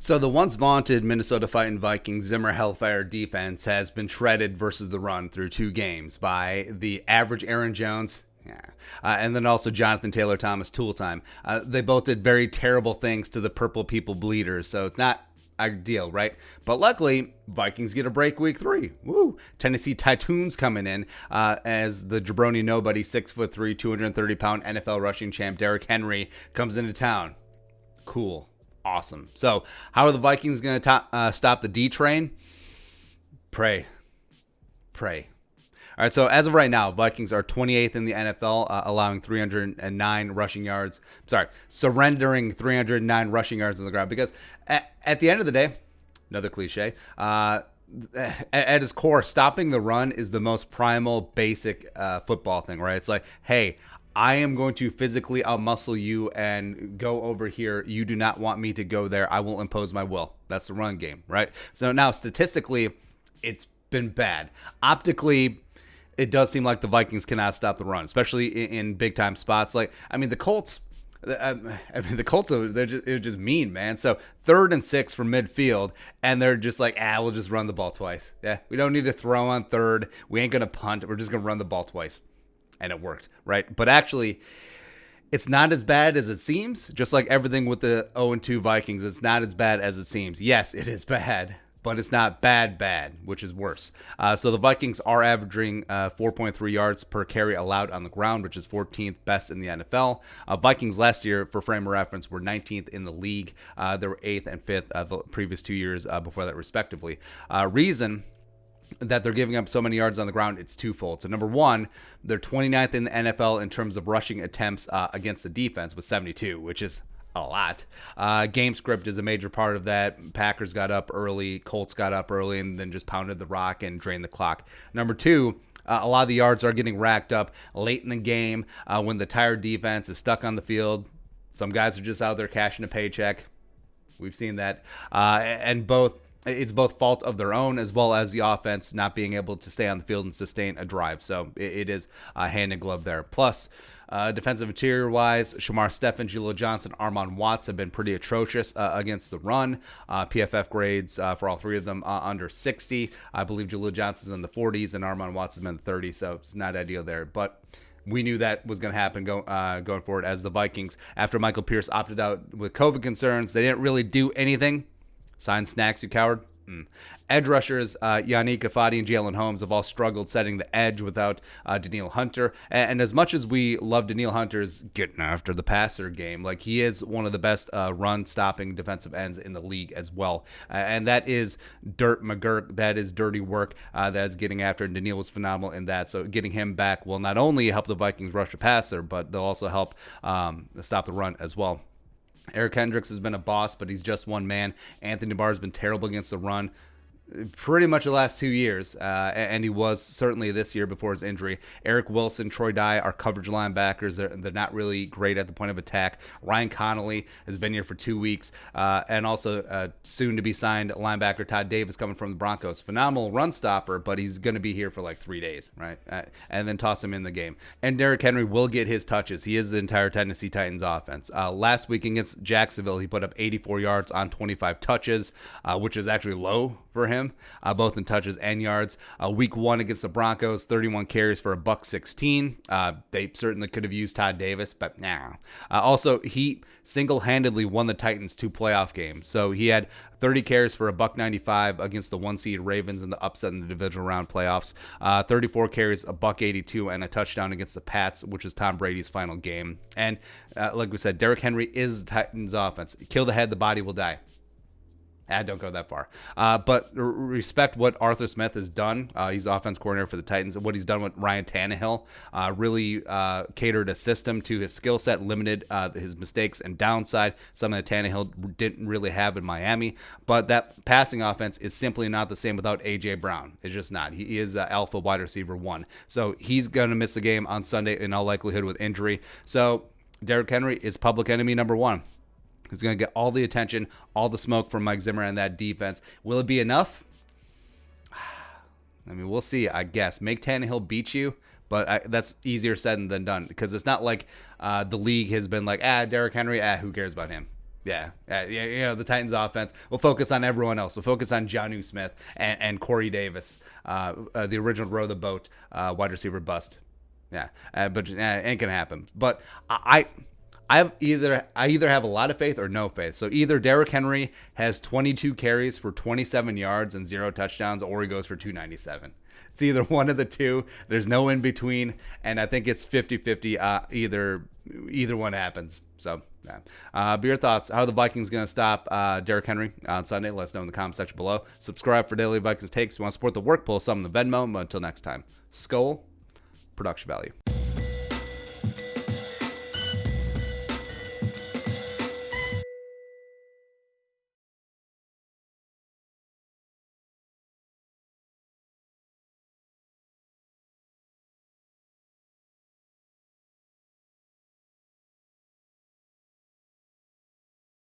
So the once vaunted Minnesota Fighting Vikings Zimmer Hellfire defense has been shredded versus the run through two games by the average Aaron Jones. Yeah. And then also Jonathan Taylor Thomas tool time. They both did very terrible things to the Purple People Bleeders, so it's not ideal, right? But luckily, Vikings get a break week 3. Woo! Tennessee Titans coming in as the jabroni nobody, 6'3", 230-pound NFL rushing champ Derrick Henry comes into town. Cool. Awesome. So, how are the Vikings going to stop the D train? Pray. All right, so as of right now, Vikings are 28th in the NFL, allowing 309 rushing yards. Surrendering 309 rushing yards on the ground. Because at the end of the day, another cliche, at its core, stopping the run is the most primal, basic football thing, right? It's like, hey, I am going to physically outmuscle you and go over here. You do not want me to go there. I will impose my will. That's the run game, right? So now, statistically, it's been bad. Optically, it does seem like the Vikings cannot stop the run, especially in big-time spots. Like, the Colts... the Colts, they're just mean, man. So 3rd and 6 from midfield, and they're just like, we'll just run the ball twice. Yeah, we don't need to throw on 3rd. We ain't going to punt. We're just going to run the ball twice. And it worked, right? But actually, it's not as bad as it seems. Just like everything with the 0-2 Vikings, it's not as bad as it seems. Yes, it is bad, but it's not bad, which is worse. So the Vikings are averaging 4.3 yards per carry allowed on the ground, which is 14th best in the NFL. Vikings last year, for frame of reference, were 19th in the league. They were 8th and 5th the previous 2 years before that, respectively. Reason that they're giving up so many yards on the ground, it's twofold. So number one, they're 29th in the NFL in terms of rushing attempts against the defense with 72, which is a lot. Game script is a major part of that. Packers got up early, Colts got up early, and then just pounded the rock and drained the clock. Number two, a lot of the yards are getting racked up late in the game when the tired defense is stuck on the field. Some guys are just out there cashing a paycheck. We've seen that. And it's both fault of their own as well as the offense not being able to stay on the field and sustain a drive. So it is hand in glove there. Plus, defensive interior-wise, Shamar Stephen, Julio Johnson, Armon Watts have been pretty atrocious against the run. PFF grades for all three of them under 60. I believe Julio Johnson's in the 40s and Armon Watts has been in the 30s, so it's not ideal there. But we knew that was going to happen going forward as the Vikings, after Michael Pierce opted out with COVID concerns, they didn't really do anything. Sign snacks, you coward. Edge rushers Yannick Afadi and Jalen Holmes have all struggled setting the edge without Danielle Hunter. And as much as we love Danielle Hunter's getting after the passer game, like, he is one of the best run-stopping defensive ends in the league as well. And that is dirt McGurk. That is dirty work that is getting after, and Danielle was phenomenal in that. So getting him back will not only help the Vikings rush the passer, but they'll also help stop the run as well. Eric Hendricks has been a boss, but he's just one man. Anthony Barr has been terrible against the run pretty much the last 2 years, and he was certainly this year before his injury. Eric Wilson, Troy Dye are coverage linebackers. They're not really great at the point of attack. Ryan Connolly has been here for 2 weeks, and also soon-to-be signed linebacker Todd Davis coming from the Broncos. Phenomenal run stopper, but he's going to be here for like 3 days, right? And then toss him in the game. And Derrick Henry will get his touches. He is the entire Tennessee Titans offense. Last week against Jacksonville, he put up 84 yards on 25 touches, which is actually low for him, both in touches and yards. Week 1 against the Broncos, 31 carries for $116. They certainly could have used Todd Davis, but nah. Also, he single-handedly won the Titans 2 playoff games. So he had 30 carries for $195 against the 1-seed Ravens in the upset in the divisional round playoffs. 34 carries, $182, and a touchdown against the Pats, which is Tom Brady's final game. And like we said, Derrick Henry is the Titans' offense. Kill the head, the body will die. Don't go that far. But respect what Arthur Smith has done. He's offense coordinator for the Titans. What he's done with Ryan Tannehill really catered a system to his skill set, limited his mistakes and downside, something that Tannehill didn't really have in Miami. But that passing offense is simply not the same without A.J. Brown. It's just not. He is alpha wide receiver 1. So he's going to miss the game on Sunday in all likelihood with injury. So Derrick Henry is public enemy number 1. He's going to get all the attention, all the smoke from Mike Zimmer and that defense. Will it be enough? I mean, we'll see, I guess. Make Tannehill beat you, but that's easier said than done, because it's not like the league has been like, Derrick Henry, who cares about him? Yeah, the Titans offense. We'll focus on everyone else. We'll focus on Jonnu Smith and Corey Davis, the original row the boat wide receiver bust. Yeah, but ain't gonna happen. But I either have a lot of faith or no faith. So either Derrick Henry has 22 carries for 27 yards and 0 touchdowns, or he goes for 297. It's either one of the two. There's no in between, and I think it's 50-50. Either one happens. So, yeah. But your thoughts? How are the Vikings going to stop Derrick Henry on Sunday? Let us know in the comment section below. Subscribe for daily Vikings takes. If you want to support the work, pull some in the Venmo. But until next time, Skull, production value.